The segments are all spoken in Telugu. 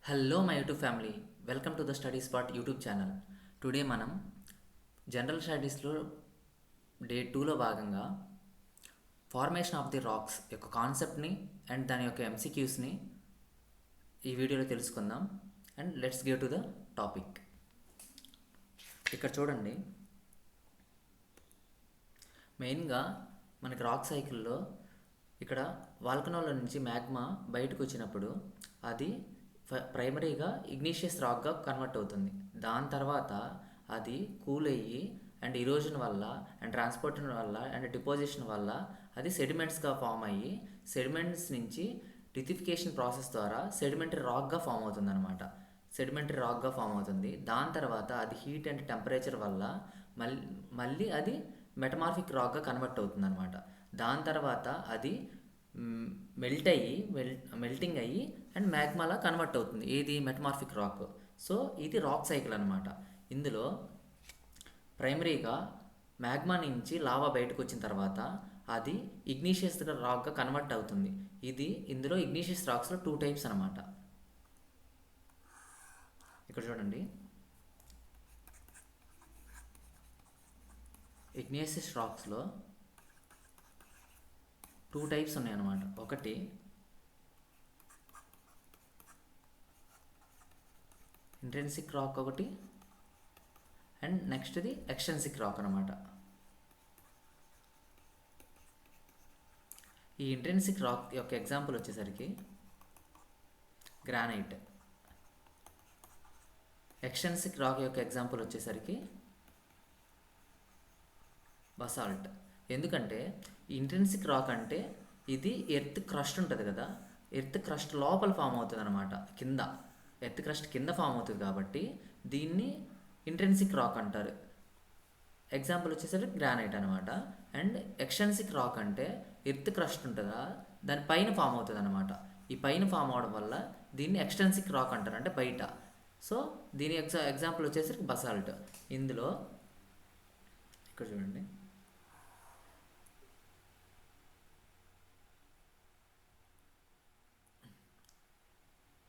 Hello my YouTube family, welcome to the study spot YouTube channel. Today మనం జనరల్ స్టడీస్లో డే 2లో భాగంగా ఫార్మేషన్ ఆఫ్ ది రాక్స్ యొక్క కాన్సెప్ట్ని అండ్ దాని యొక్క ఎంసీక్యూస్ని ఈ వీడియోలో తెలుసుకుందాం. And let's get to the topic. ఇక్కడ చూడండి, మెయిన్గా మనకి రాక్ సైకిల్లో ఇక్కడ వాల్కనోల నుంచి మ్యాగ్మా బయటకు వచ్చినప్పుడు అది ప్రైమరీగా ఇగ్నీషియస్ రాక్గా కన్వర్ట్ అవుతుంది. దాని తర్వాత అది కూల్ అయ్యి అండ్ ఇరోజన్ వల్ల అండ్ ట్రాన్స్పోర్టేషన్ వల్ల అండ్ డిపోజిషన్ వల్ల అది సెడిమెంట్స్గా ఫామ్ అయ్యి సెడిమెంట్స్ నుంచి లిథిఫికేషన్ ప్రాసెస్ ద్వారా సెడిమెంటరీ రాక్గా ఫామ్ అవుతుంది అనమాట. సెడిమెంటరీ రాక్గా ఫామ్ అవుతుంది. దాని తర్వాత అది హీట్ అండ్ టెంపరేచర్ వల్ల మళ్ళీ అది మెటమార్ఫిక్ రాక్గా కన్వర్ట్ అవుతుంది అనమాట. దాని తర్వాత అది మెల్టింగ్ అయ్యి అండ్ మ్యాగ్మాలా కన్వర్ట్ అవుతుంది. ఏది మెటమార్ఫిక్ రాక్. సో ఇది రాక్ సైకిల్ అనమాట. ఇందులో ప్రైమరీగా మ్యాగ్మా నుంచి లావా బయటకు వచ్చిన తర్వాత అది ఇగ్నీషియస్ రాక్గా కన్వర్ట్ అవుతుంది. ఇందులో ఇగ్నీషియస్ రాక్స్లో 2 టైప్స్ అనమాట. ఇక్కడ చూడండి, ఇగ్నీషియస్ రాక్స్లో 2 టైప్స్ ఉన్నాయి అన్నమాట. ఒకటి ఇంట్రెన్సిక్ రాక్ ఒకటి, అండ్ నెక్స్ట్ది ఎక్స్ట్రెన్సిక్ రాక్ అనమాట. ఈ ఇంట్రెన్సిక్ రాక్ యొక్క ఎగ్జాంపుల్ వచ్చేసరికి గ్రానైట్. ఎక్స్ట్రెన్సిక్ రాక్ యొక్క ఎగ్జాంపుల్ వచ్చేసరికి బసాల్ట్. ఎందుకంటే ఇంట్రెన్సిక్ రాక్ అంటే ఇది ఎర్త్ క్రస్ట్ ఉంటుంది కదా, ఎర్త్ క్రస్ట్ లోపల ఫామ్ అవుతుంది అనమాట. ఎర్త్ క్రస్ట్ కింద ఫామ్ అవుతుంది కాబట్టి దీన్ని ఇంట్రెన్సిక్ రాక్ అంటారు. ఎగ్జాంపుల్ వచ్చేసరికి గ్రానైట్ అనమాట. అండ్ ఎక్స్ట్రెన్సిక్ రాక్ అంటే ఎర్త్ క్రస్ట్ ఉంటుందా దాని పైన ఫామ్ అవుతుంది అనమాట. ఈ పైన ఫామ్ అవడం వల్ల దీన్ని ఎక్స్ట్రెన్సిక్ రాక్ అంటారు, అంటే బయట. సో దీని ఎగ్జాంపుల్ వచ్చేసరికి బసాల్ట్. ఇందులో ఇక్కడ చూడండి,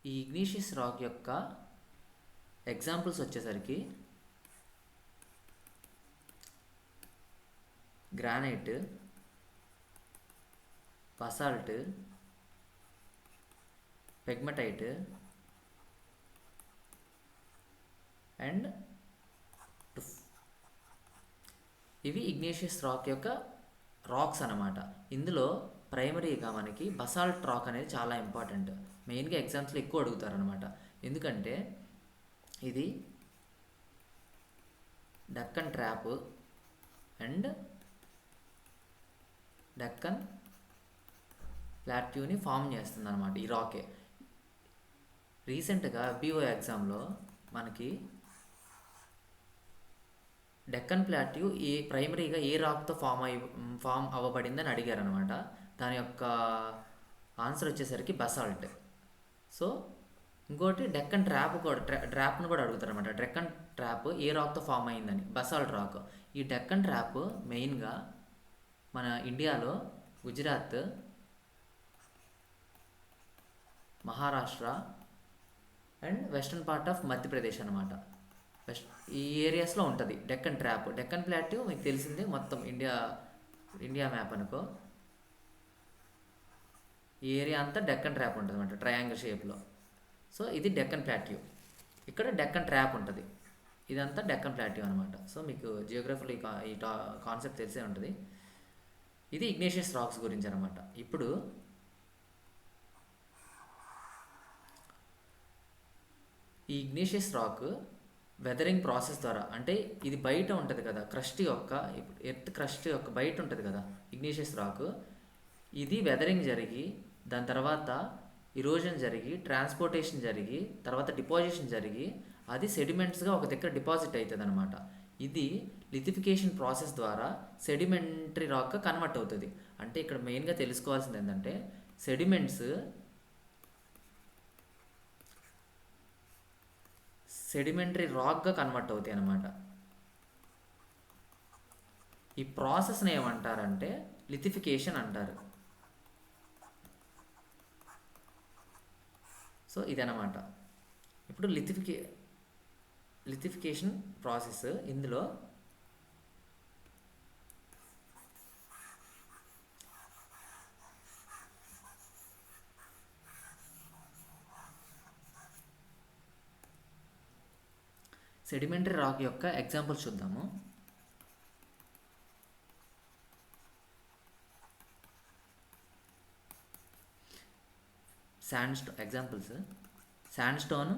ఈ ఇగ్నీషియస్ రాక్ యొక్క ఎగ్జాంపుల్స్ వచ్చేసరికి గ్రానైట్, బసాల్ట్, పెగ్మటైట్ అండ్ టుఫ్. ఇవి ఇగ్నీషియస్ రాక్ యొక్క రాక్స్ అన్నమాట. ఇందులో ప్రైమరీగా మనకి బసాల్ట్ రాక్ అనేది చాలా ఇంపార్టెంట్. మెయిన్గా ఎగ్జామ్స్లో ఎక్కువ అడుగుతారనమాట. ఎందుకంటే ఇది డక్కన్ ట్రాప్ అండ్ డక్కన్ ప్లాట్యూని ఫామ్ చేస్తుంది అనమాట ఈ రాకే. రీసెంట్గా బీఓ ఎగ్జామ్లో మనకి డెక్కన్ ప్లాట్యూ ప్రైమరీగా ఏ రాక్తో ఫామ్ అవ్వబడిందని అడిగారు అనమాట. దాని యొక్క ఆన్సర్ వచ్చేసరికి బసాల్ట్. సో ఇంకోటి డెక్కన్ ట్రాప్ను కూడా అడుగుతారు అనమాట. డెక్కన్ ట్రాప్ ఏ రాక్తో ఫామ్ అయిందని, బసాల్ట్ రాక్. ఈ డెక్కన్ ట్రాప్ మెయిన్గా మన ఇండియాలో Gujarat, Maharashtra and western part of Madhya Pradesh అనమాట. ఈ ఏరియాస్లో ఉంటుంది డెక్కన్ ట్రాప్. డెక్కన్ ప్లాట్యూ మీకు తెలిసిందే, మొత్తం ఇండియా మ్యాప్ అనుకో. ఈ ఏరియా అంతా డెక్కన్ ట్రాప్ ఉంటుంది అనమాట, ట్రయాంగిల్ షేప్లో. సో ఇది డెక్కన్ ప్లాట్యూ. ఇక్కడ డెక్కన్ ట్రాప్ ఉంటుంది. ఇదంతా డెక్కన్ ప్లాట్యూ అనమాట. సో మీకు జియోగ్రఫీలో ఈ కాన్సెప్ట్ తెలిసే ఉంటుంది. ఇది ఇగ్నేషియస్ రాక్స్ గురించి అనమాట. ఇప్పుడు ఈ ఇగ్నేషియస్ రాక్ వెదరింగ్ ప్రాసెస్ ద్వారా, అంటే ఇది బయట ఉంటుంది కదా, ఎర్త్ క్రస్ట్ యొక్క బయట ఉంటుంది కదా ఇగ్నేషియస్ రాక్. ఇది వెదరింగ్ జరిగి దాని తర్వాత ఇరోజన్ జరిగి ట్రాన్స్పోర్టేషన్ జరిగి తర్వాత డిపాజిషన్ జరిగి అది సెడిమెంట్స్గా ఒక దగ్గర డిపాజిట్ అవుతుంది అనమాట. ఇది లిథిఫికేషన్ ప్రాసెస్ ద్వారా సెడిమెంటరీ రాక్గా కన్వర్ట్ అవుతుంది. అంటే ఇక్కడ మెయిన్గా తెలుసుకోవాల్సింది ఏంటంటే సెడిమెంటరీ రాక్గా కన్వర్ట్ అవుతాయి అన్నమాట. ఈ ప్రాసెస్ని ఏమంటారంటే లిథిఫికేషన్ అంటారు. సో ఇదన్నమాట. ఇప్పుడు లిథిఫికేషన్ ప్రాసెస్. ఇందులో సెడిమెంటరీ రాక్ యొక్క ఎగ్జాంపుల్స్ చూద్దాము. Examples: sandstone,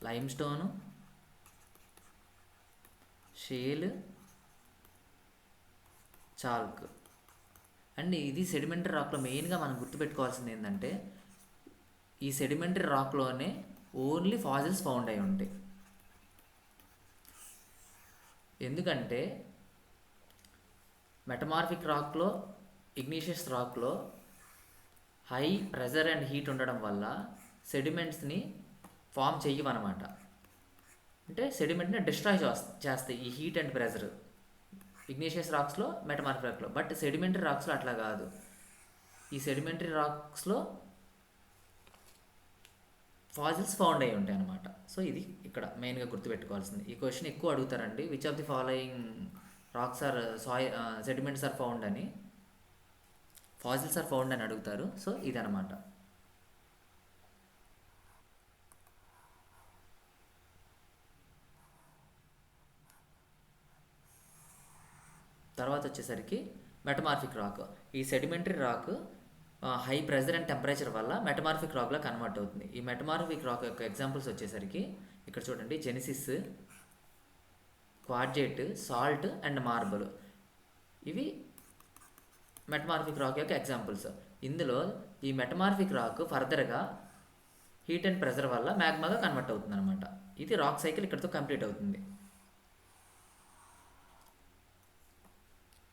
limestone, shale, chalk. And ఇది సెడిమెంటరీ రాక్లో మెయిన్గా మనం గుర్తుపెట్టుకోవాల్సింది ఏంటంటే, ఈ సెడిమెంటరీ రాక్లోనే ఓన్లీ ఫాసిల్స్ ఫౌండ్ అయి ఉంటాయి. ఎందుకంటే మెటమార్ఫిక్ రాక్లో, ఇగ్నీషియస్ రాక్లో హై ప్రెజర్ అండ్ హీట్ ఉండడం వల్ల సెడిమెంట్స్ని ఫామ్ చెయ్యవన్నమాట. అంటే సెడిమెంట్ని డిస్ట్రాయ్ చేస్తాయి ఈ హీట్ అండ్ ప్రెజర్, ఇగ్నీషియస్ రాక్స్లో, మెటమార్ఫిక్ రాక్లో. బట్ సెడిమెంటరీ రాక్స్లో అట్లా కాదు. ఈ సెడిమెంటరీ రాక్స్లో ఫాసిల్స్ ఫౌండ్ అయి ఉంటాయి అన్నమాట. సో ఇది ఇక్కడ మెయిన్గా గుర్తుపెట్టుకోవాల్సింది. ఈ క్వశ్చన్ ఎక్కువ అడుగుతారండి, which of the following rocks are sediments are found అని, ఫాసిల్స్ ఆర్ ఫౌండ్ అని అడుగుతారు. సో ఇదనమాట. తర్వాత వచ్చేసరికి మెటమార్ఫిక్ రాక్. ఈ sedimentary rock high pressure and temperature వల్ల మెటమార్ఫిక్ రాక్లా కన్వర్ట్ అవుతుంది. ఈ మెటమార్ఫిక్ రాక్ యొక్క ఎగ్జాంపుల్స్ వచ్చేసరికి ఇక్కడ చూడండి: gneiss, quartzite, salt and marble. ఇవి మెటమార్ఫిక్ రాక్ యొక్క ఎగ్జాంపుల్స్. ఇందులో ఈ మెటమార్ఫిక్ రాక్ ఫర్దర్గా హీట్ అండ్ ప్రెజర్ వల్ల మ్యాగ్మాగా కన్వర్ట్ అవుతుంది అనమాట. ఇది రాక్ సైకిల్ ఇక్కడితో కంప్లీట్ అవుతుంది.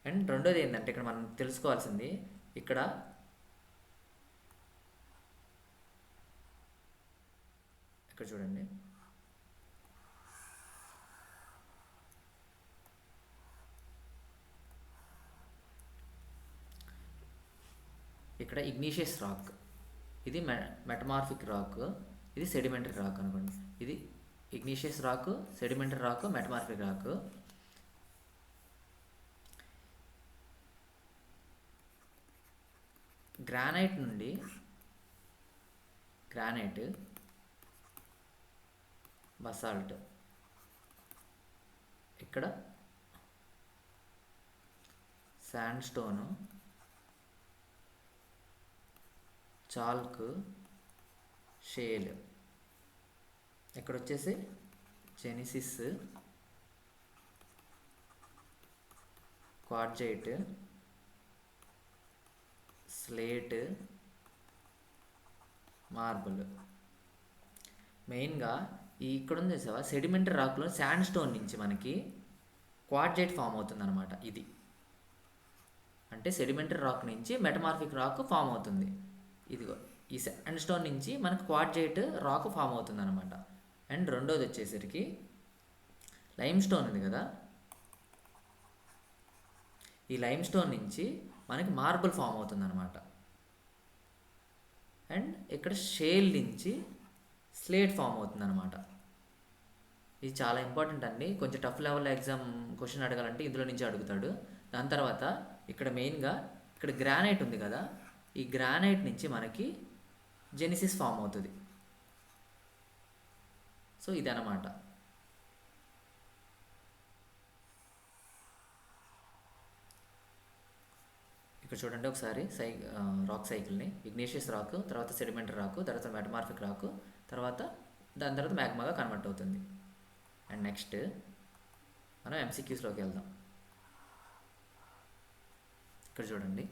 అండ్ రెండోది ఏంటంటే, ఇక్కడ మనం తెలుసుకోవాల్సింది, ఇక్కడ చూడండి, ఇక్కడ ఇగ్నీషియస్ రాక్, ఇది మెటమార్ఫిక్ రాక్, ఇది సెడిమెంటరీ రాక్ అనుకోండి. ఇది Ignatius rock, sedimentary rock, metamorphic rock. Granite నుండి బసాల్ట్, ఇక్కడ శాండ్ స్టోను, చాల్క్, షేల్. ఇక్కడ వచ్చేసి జెనిసిస్, క్వార్జైట్, స్లేట్, మార్బుల్. మెయిన్గా ఇక్కడ ఉంది చూసావా, సెడిమెంటరీ రాక్లో శాండ్ స్టోన్ నుంచి మనకి క్వార్జైట్ ఫామ్ అవుతుంది అనమాట. ఇది అంటే సెడిమెంటరీ రాక్ నుంచి మెటమార్ఫిక్ రాక్ ఫామ్ అవుతుంది. ఇదిగో ఈ శాండ్ స్టోన్ నుంచి మనకు క్వార్జైట్ రాక్ ఫామ్ అవుతుంది అనమాట. అండ్ రెండోది వచ్చేసరికి లైమ్ స్టోన్ ఉంది కదా, ఈ లైమ్ స్టోన్ నుంచి మనకి మార్బుల్ ఫామ్ అవుతుంది అనమాట. అండ్ ఇక్కడ షేల్ నుంచి స్లేట్ ఫామ్ అవుతుంది అనమాట. ఇది చాలా ఇంపార్టెంట్ అండి. కొంచెం టఫ్ లెవెల్ ఎగ్జామ్ క్వశ్చన్ అడగాలంటే ఇందులో నుంచి అడుగుతాడు. దాని తర్వాత ఇక్కడ మెయిన్గా ఇక్కడ గ్రానైట్ ఉంది కదా, ఈ గ్రానైట్ నుంచి మనకి జెనిసిస్ ఫామ్ అవుతుంది. సో ఇదన్నమాట. ఇక్కడ చూడండి ఒకసారి రాక్ సైకిల్ని: ఇగ్నీషియస్ రాక్, తర్వాత సెడిమెంటరీ రాక్, తర్వాత మెటమార్ఫిక్ రాక్, దాని తర్వాత మ్యాగ్మాగా కన్వర్ట్ అవుతుంది. అండ్ నెక్స్ట్ మనం ఎంసీక్యూస్లోకి వెళ్దాం. ఇక్కడ చూడండి,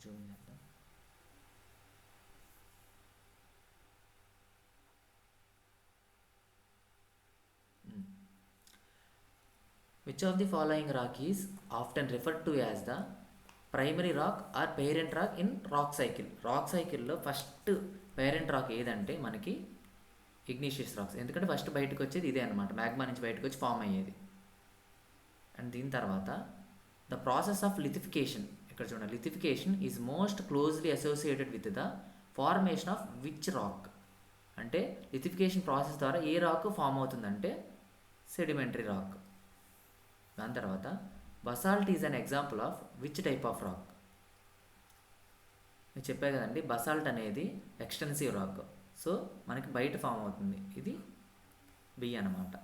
జూమ్ చేద్దాం. Which of the following rock is often referred to as the primary rock or parent rock in rock cycle? Rock సైకిల్లో ఫస్ట్ పేరెంట్ రాక్ ఏదంటే మనకి ఇగ్నీషియస్ రాక్స్. ఎందుకంటే ఫస్ట్ బయటకు వచ్చేది ఇదే అనమాట, మ్యాగ్మా నుంచి బయటకు వచ్చి ఫామ్ అయ్యేది. అండ్ దీని తర్వాత ద ప్రాసెస్ ఆఫ్ లిథిఫికేషన్. ఇక్కడ చూడండి, lithification is most closely associated with the formation of which rock. అంటే లిథిఫికేషన్ ప్రాసెస్ ద్వారా ఏ రాక్ ఫామ్ అవుతుందంటే సెడిమెంటరీ రాక్. దాని తర్వాత basalt is an example of which type of rock. నేను చెప్పా కదండి, బసాల్ట్ అనేది ఎక్స్టెన్సివ్ రాక్. సో మనకి బయట ఫామ్ అవుతుంది, ఇది బి అన్నమాట.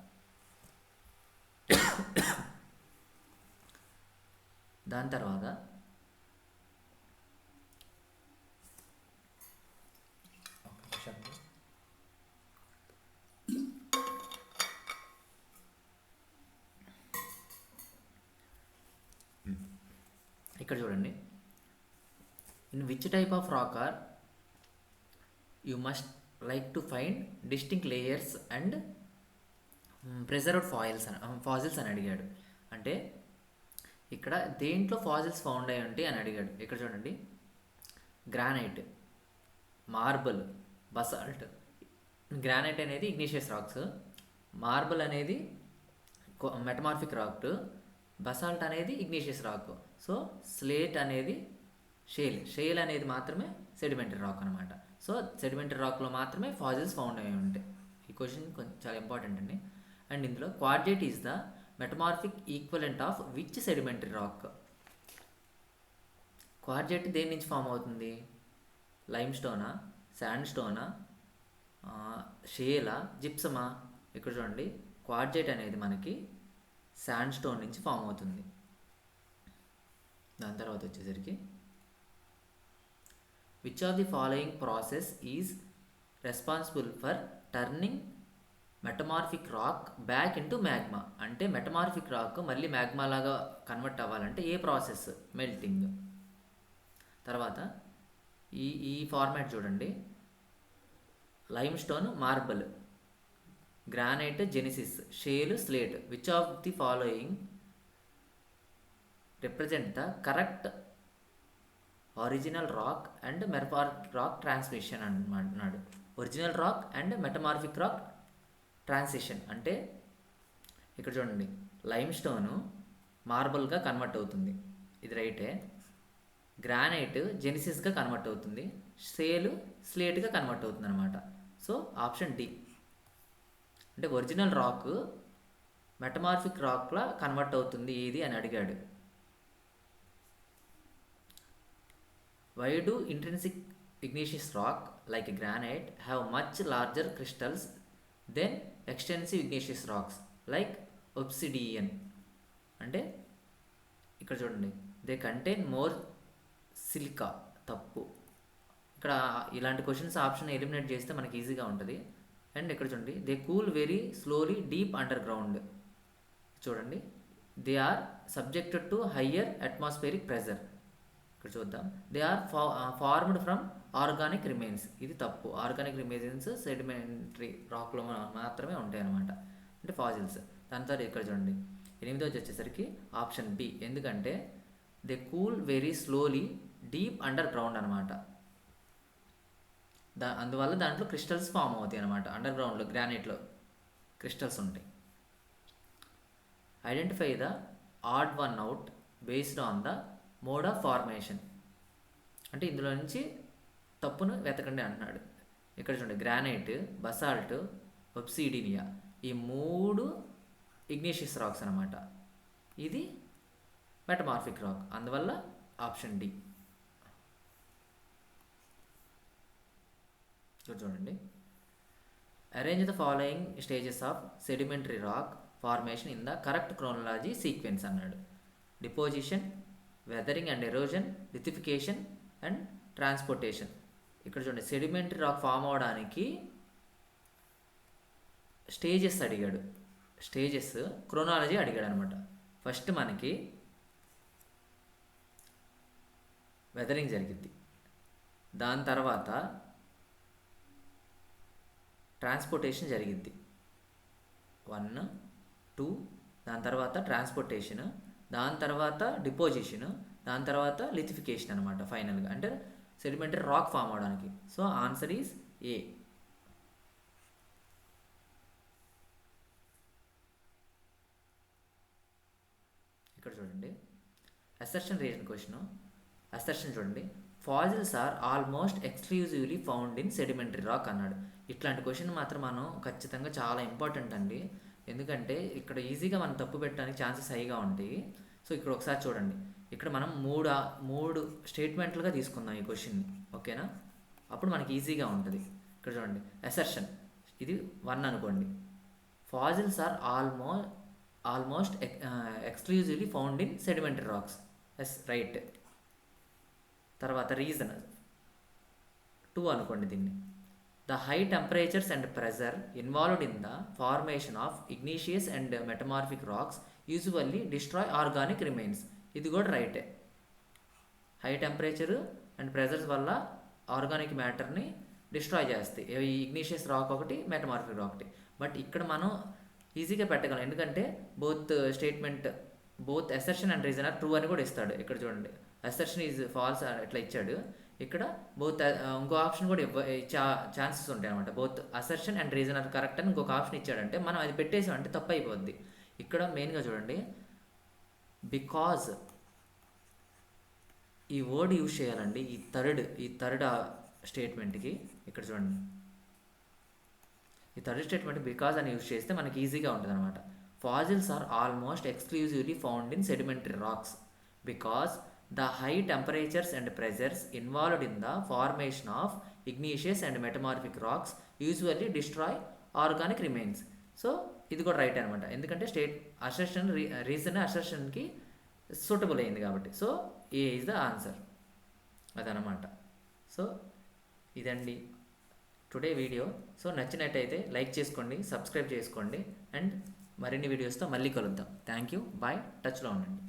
దాని తర్వాత ఇక్కడ చూడండి, in which type of rock are you must like to find distinct layers and preserved fossils అని అడిగాడు. అంటే ఇక్కడ దేంట్లో ఫాజిల్స్ ఫౌండ్ అయ్యి ఉంటాయి అని అడిగాడు. ఇక్కడ చూడండి, గ్రానైట్, మార్బుల్, బసాల్ట్. గ్రానైట్ అనేది ఇగ్నిషియస్ రాక్స్, మార్బుల్ అనేది మెటమార్ఫిక్ రాక్, బసాల్ట్ అనేది ఇగ్నిషియస్ రాక్. సో స్లేట్ అనేది షేల్ అనేది మాత్రమే సెడిమెంటరీ రాక్ అనమాట. సో సెడిమెంటరీ రాక్లో మాత్రమే ఫాజిల్స్ ఫౌండ్ అయ్యి ఉంటాయి. ఈ క్వశ్చన్ కొంచెం చాలా ఇంపార్టెంట్ అండి. అండ్ ఇందులో quadrate is the metamorphic equivalent of which sedimentary rock. Quadrate దేని నుంచి ఫామ్ అవుతుంది? లైమ్ స్టోనా, శాండ్ స్టోనా, షేలా, జిప్సమా? ఇక్కడ చూడండి, క్వాడ్రేట్ అనేది మనకి శాండ్ స్టోన్ నుంచి ఫామ్ అవుతుంది. దాని తర్వాత వచ్చేసరికి which of the following process is responsible for turning metamorphic rock back into magma. అంటే మెటమార్ఫిక్ రాక్ మళ్ళీ మ్యాగ్మా లాగా కన్వర్ట్ అవ్వాలంటే ఏ ప్రాసెస్? మెల్టింగ్. తర్వాత ఈ ఫార్మాట్ చూడండి, limestone, marble, granite, gneiss, shale, slate. Which of the following represent the correct original rock and metamorphic rock transmission అంటున్నాడు. Original rock and metamorphic rock transition అంటే ఇక్కడ చూడండి, లైమ్ స్టోను మార్బుల్గా కన్వర్ట్ అవుతుంది, ఇది రైటే. గ్రానైట్ జెనిసిస్గా కన్వర్ట్ అవుతుంది, షేలు స్లేట్గా కన్వర్ట్ అవుతుంది అనమాట. So option D. అంటే ఒరిజినల్ రాక్ మెటమార్ఫిక్ రాక్లా కన్వర్ట్ అవుతుంది ఏది అని అడిగాడు. Why do intrinsic igneous rock like granite have much larger crystals than extensive igneous rocks like obsidian? అంటే ఇక్కడ చూడండి, దే కంటైన్ మోర్ సిలికా. తప్పు. ఇక్కడ ఇలాంటి క్వశ్చన్స్ ఆప్షన్ ఎలిమినేట్ చేస్తే మనకి ఈజీగా ఉంటుంది. అండ్ ఇక్కడ చూడండి, they cool very slowly deep underground. చూడండి, they are subjected to higher atmospheric pressure. ఇక్కడ చూద్దాం, they are formed from organic remains. ఇది తప్పు. ఆర్గానిక్ రిమైన్స్ సెడిమెంటరీ రాక్లో మాత్రమే ఉంటాయి అన్నమాట, అంటే ఫాజిల్స్. దాని తర్వాత ఇక్కడ చూడండి, 8వ వచ్చేసరికి ఆప్షన్ బి. ఎందుకంటే they cool very slowly deep under ground అనమాట. అందువల్ల దాంట్లో క్రిస్టల్స్ ఫామ్ అవుతాయి అనమాట. అండర్ గ్రౌండ్లో గ్రానైట్లో క్రిస్టల్స్ ఉంటాయి. Identify the odd one out based on the mode of formation. అంటే ఇందులో నుంచి తప్పును వెతకండి అంటున్నాడు. ఇక్కడ చూడండి, గ్రానైట్, బసాల్ట్, ఒబ్సిడినియా, ఈ 3 ఇగ్నిషియస్ రాక్స్ అనమాట. ఇది మెటమార్ఫిక్ రాక్, అందువల్ల ఆప్షన్ డి. చూడండి, arrange the following stages of sedimentary rock formation in the correct chronology sequence అన్నాడు. Deposition, weathering and erosion, lithification and transportation. ఇక్కడ చూడండి, సెడిమెంటరీ రాక్ ఫామ్ అవడానికి స్టేజెస్ అడిగాడు. స్టేజెస్ క్రోనాలజీ అడిగాడు అనమాట. ఫస్ట్ మనకి వెదరింగ్ జరిగిద్ది, దాని తర్వాత ట్రాన్స్పోర్టేషన్ జరిగిద్ది 1, 2, దాని తర్వాత ట్రాన్స్పోర్టేషన్, దాని తర్వాత డిపోజిషన్, దాని తర్వాత లిథిఫికేషన్ అనమాట ఫైనల్గా, అంటే సెడిమెంటరీ రాక్ ఫామ్ అవడానికి. So answer is A. ఇక్కడ చూడండి అసర్షన్ రీజన్ క్వశ్చన్. అసర్షన్ చూడండి, fossils are almost exclusively found in sedimentary rock అన్నాడు. ఇట్లాంటి క్వశ్చన్ మాత్రం మనం ఖచ్చితంగా చాలా ఇంపార్టెంట్ అండి. ఎందుకంటే ఇక్కడ ఈజీగా మనం తప్పు పెట్టడానికి ఛాన్సెస్ హైగా ఉంటాయి. సో ఇక్కడ ఒకసారి చూడండి, ఇక్కడ మనం మూడు స్టేట్మెంట్లుగా తీసుకుందాం ఈ క్వశ్చన్ని, ఓకేనా? అప్పుడు మనకి ఈజీగా ఉంటుంది. ఇక్కడ చూడండి అసర్షన్ ఇది 1 అనుకోండి, fossils are almost exclusively found in sedimentary rocks, yes right. తర్వాత రీజన్ 2 అనుకోండి దీన్ని, the high temperatures and pressure involved in the formation of igneous and metamorphic rocks usually destroy organic remains, ఇది కూడా రైటే. హై టెంపరేచర్ అండ్ ప్రెజర్స్ వల్ల ఆర్గానిక్ మ్యాటర్ని డిస్ట్రాయ్ చేస్తాయి, ఈ ఇగ్నీషియస్ రాక్ ఒకటి, మెటమార్ఫిక్ రాక్ ఒకటి. బట్ ఇక్కడ మనం ఈజీగా పెట్టగలం, ఎందుకంటే both assertion and reason are true అని కూడా ఇస్తాడు. ఇక్కడ చూడండి అసర్షన్ ఈజ్ ఫాల్స్ ఇట్లా ఇచ్చాడు, ఇక్కడ బోత్ ఇంకో ఆప్షన్ కూడా ఛాన్సెస్ ఉంటాయి అనమాట. Both assertion and reason are correct అని ఇంకొక ఆప్షన్ ఇచ్చాడంటే మనం అది పెట్టేసామంటే తప్పు అయిపోద్ది. ఇక్కడ మెయిన్గా చూడండి బికాజ్ ఈ వర్డ్ యూజ్ చేయాలండి ఈ థర్డ్ స్టేట్మెంట్కి. ఇక్కడ చూడండి ఈ థర్డ్ స్టేట్మెంట్ బికాజ్ అని యూజ్ చేస్తే మనకి ఈజీగా ఉంటుంది అనమాట. Fossils are almost exclusively found in sedimentary rocks because the high temperatures and pressures involved in the formation of igneous and metamorphic rocks usually destroy organic remains. So ఇది కూడా రైట్ అనమాట, ఎందుకంటే అసర్షన్ రీజన్ అసర్షన్కి సూటబుల్ అయింది కాబట్టి. So A is the answer అదనమాట. సో ఇదండి టుడే వీడియో. సో నచ్చినట్టయితే లైక్ చేసుకోండి, సబ్స్క్రైబ్ చేసుకోండి, అండ్ మరిన్ని వీడియోస్తో మళ్ళీ కలుద్దాం. థ్యాంక్ యూ, బాయ్, టచ్లో ఉండండి.